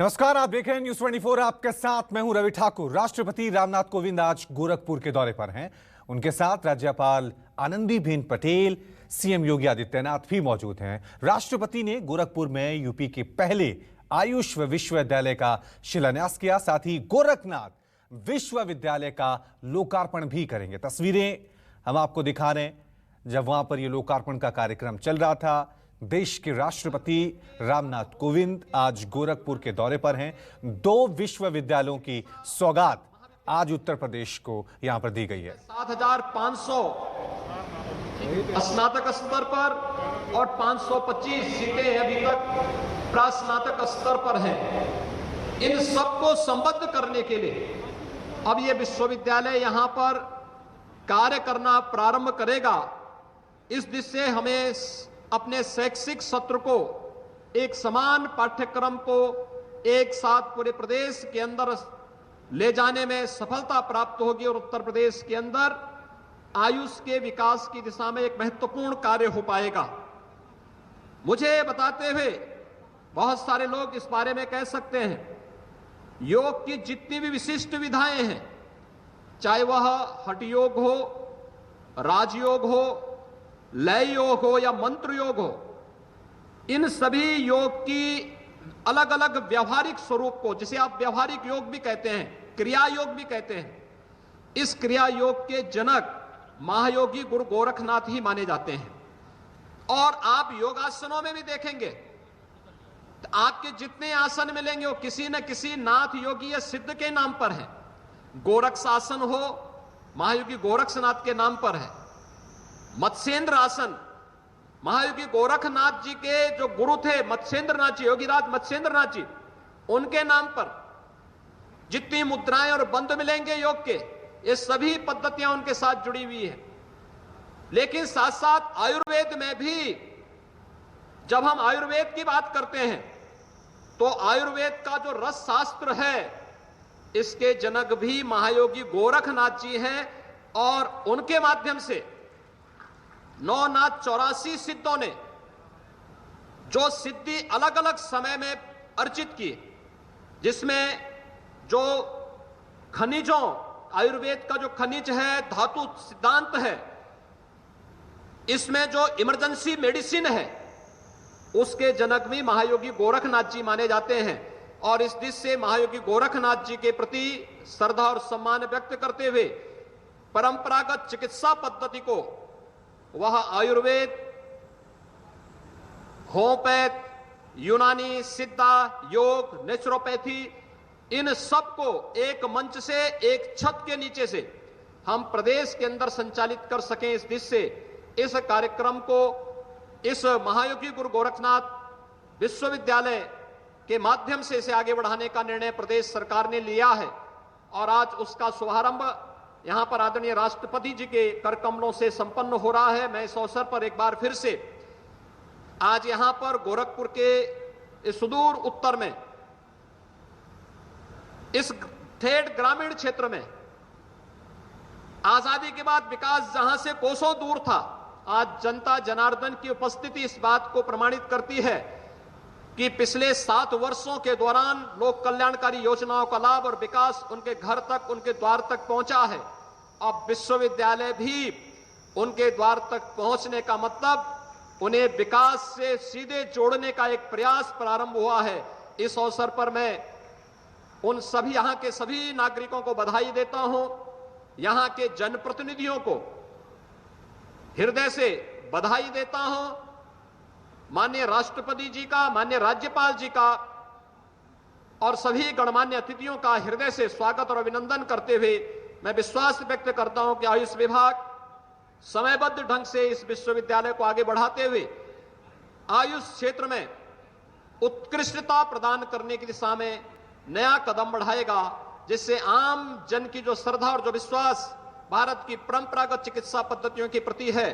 नमस्कार, आप देख रहे हैं न्यूज़ 24। आपके साथ मैं हूं रवि ठाकुर। राष्ट्रपति रामनाथ कोविंद आज गोरखपुर के दौरे पर हैं। उनके साथ राज्यपाल आनंदीबेन पटेल, सीएम योगी आदित्यनाथ भी मौजूद हैं। राष्ट्रपति ने गोरखपुर में यूपी के पहले आयुष विश्वविद्यालय का शिलान्यास किया, साथ ही गोरखनाथ विश्वविद्यालय का लोकार्पण भी करेंगे। तस्वीरें हम आपको दिखा रहे हैं जब वहां पर यह लोकार्पण का कार्यक्रम चल रहा था। देश के राष्ट्रपति रामनाथ कोविंद आज गोरखपुर के दौरे पर हैं। 2 विश्वविद्यालयों की सौगात आज उत्तर प्रदेश को यहां पर दी गई है। 7,500 स्नातक स्तर पर और 525 सीटें अभी तक प्रास्नातक स्तर पर हैं। इन सबको संबद्ध करने के लिए अब ये विश्वविद्यालय यहां पर कार्य करना प्रारंभ करेगा। इस दिशा से हमें अपने शैक्षिक सत्र को एक समान पाठ्यक्रम को एक साथ पूरे प्रदेश के अंदर ले जाने में सफलता प्राप्त होगी और उत्तर प्रदेश के अंदर आयुष के विकास की दिशा में एक महत्वपूर्ण कार्य हो पाएगा। मुझे बताते हुए बहुत सारे लोग इस बारे में कह सकते हैं, योग की जितनी भी विशिष्ट विधाएं हैं, चाहे वह हठ योग हो, राजयोग हो, लय योग हो या मंत्र योग हो, इन सभी योग की अलग अलग व्यवहारिक स्वरूप को, जिसे आप व्यवहारिक योग भी कहते हैं, क्रिया योग भी कहते हैं, इस क्रिया योग के जनक महायोगी गुरु गोरखनाथ ही माने जाते हैं। और आप योगासनों में भी देखेंगे तो आपके जितने आसन मिलेंगे वो किसी न किसी नाथ योगी या सिद्ध के नाम पर है। गोरक्ष आसन हो, महायोगी गोरक्षनाथ के नाम पर है। मत्स्येंद्र आसन महायोगी गोरखनाथ जी के जो गुरु थे मत्स्येंद्र नाथ जी, योगीराज मत्स्येंद्र नाथ जी, उनके नाम पर जितनी मुद्राएं और बंध मिलेंगे योग के, ये सभी पद्धतियां उनके साथ जुड़ी हुई है। लेकिन साथ साथ आयुर्वेद में भी जब हम आयुर्वेद की बात करते हैं तो आयुर्वेद का जो रस शास्त्र है, इसके जनक भी महायोगी गोरखनाथ जी हैं। और उनके माध्यम से 984 सिद्धों ने जो सिद्धि अलग अलग समय में अर्जित की, जिसमें जो खनिजों, आयुर्वेद का जो खनिज है, धातु सिद्धांत है, इसमें जो इमरजेंसी मेडिसिन है, उसके जनक भी महायोगी गोरखनाथ जी माने जाते हैं। और इस दिशा से महायोगी गोरखनाथ जी के प्रति श्रद्धा और सम्मान व्यक्त करते हुए परंपरागत चिकित्सा पद्धति को, वह आयुर्वेद, होम्योपैथ, यूनानी, सिद्धा, योग, नेचुरोपैथी, इन सब को एक मंच से, एक छत के नीचे से हम प्रदेश के अंदर संचालित कर सकें, इस दिशा से इस कार्यक्रम को, इस महायोगी गुरु गोरखनाथ विश्वविद्यालय के माध्यम से इसे आगे बढ़ाने का निर्णय प्रदेश सरकार ने लिया है। और आज उसका शुभारंभ यहां पर आदरणीय राष्ट्रपति जी के कर कमलों से संपन्न हो रहा है। मैं इस अवसर पर एक बार फिर से आज यहां पर गोरखपुर के इस सुदूर उत्तर में, इस ठेठ ग्रामीण क्षेत्र में, आजादी के बाद विकास जहां से कोसों दूर था, आज जनता जनार्दन की उपस्थिति इस बात को प्रमाणित करती है कि पिछले 7 वर्षों के दौरान लोक कल्याणकारी योजनाओं का लाभ और विकास उनके घर तक, उनके द्वार तक पहुंचा है। अब विश्वविद्यालय भी उनके द्वार तक पहुंचने का मतलब उन्हें विकास से सीधे जोड़ने का एक प्रयास प्रारंभ हुआ है। इस अवसर पर मैं उन सभी, यहां के सभी नागरिकों को बधाई देता हूं, यहां के जनप्रतिनिधियों को हृदय से बधाई देता हूं। माननीय राष्ट्रपति जी का, माननीय राज्यपाल जी का और सभी गणमान्य अतिथियों का हृदय से स्वागत और अभिनंदन करते हुए मैं विश्वास व्यक्त करता हूं कि आयुष विभाग समयबद्ध ढंग से इस विश्वविद्यालय को आगे बढ़ाते हुए आयुष क्षेत्र में उत्कृष्टता प्रदान करने की दिशा में नया कदम बढ़ाएगा, जिससे आम जन की जो श्रद्धा और जो विश्वास भारत की परंपरागत चिकित्सा पद्धतियों के प्रति है,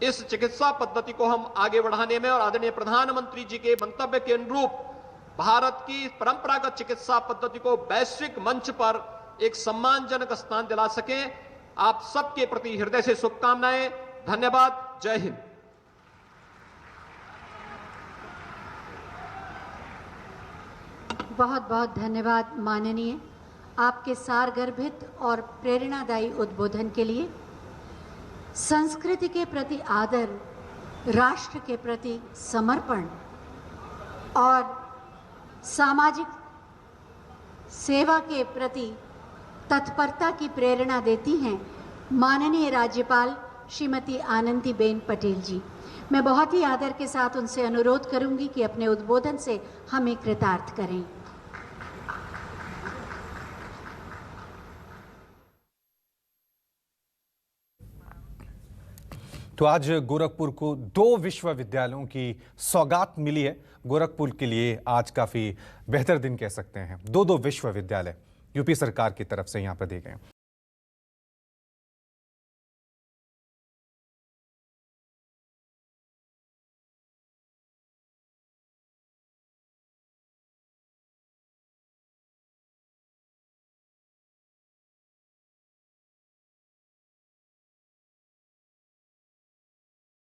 इस चिकित्सा पद्धति को हम आगे बढ़ाने में और आदरणीय प्रधानमंत्री जी के मंतव्य के अनुरूप भारत की परंपरागत चिकित्सा पद्धति को वैश्विक मंच पर एक सम्मानजनक स्थान दिला सकें। आप सबके प्रति हृदय से शुभकामनाएं। धन्यवाद। जय हिंद। बहुत बहुत धन्यवाद माननीय, आपके सारगर्भित और प्रेरणादायी उद्बोधन के लिए। संस्कृति के प्रति आदर, राष्ट्र के प्रति समर्पण और सामाजिक सेवा के प्रति तत्परता की प्रेरणा देती हैं माननीय राज्यपाल श्रीमती आनंदीबेन पटेल जी। मैं बहुत ही आदर के साथ उनसे अनुरोध करूंगी कि अपने उद्बोधन से हमें कृतार्थ करें। तो आज गोरखपुर को 2 विश्वविद्यालयों की सौगात मिली है। गोरखपुर के लिए आज काफी बेहतर दिन कह सकते हैं। 2 विश्वविद्यालय यूपी सरकार की तरफ से यहां पर दिए गए हैं।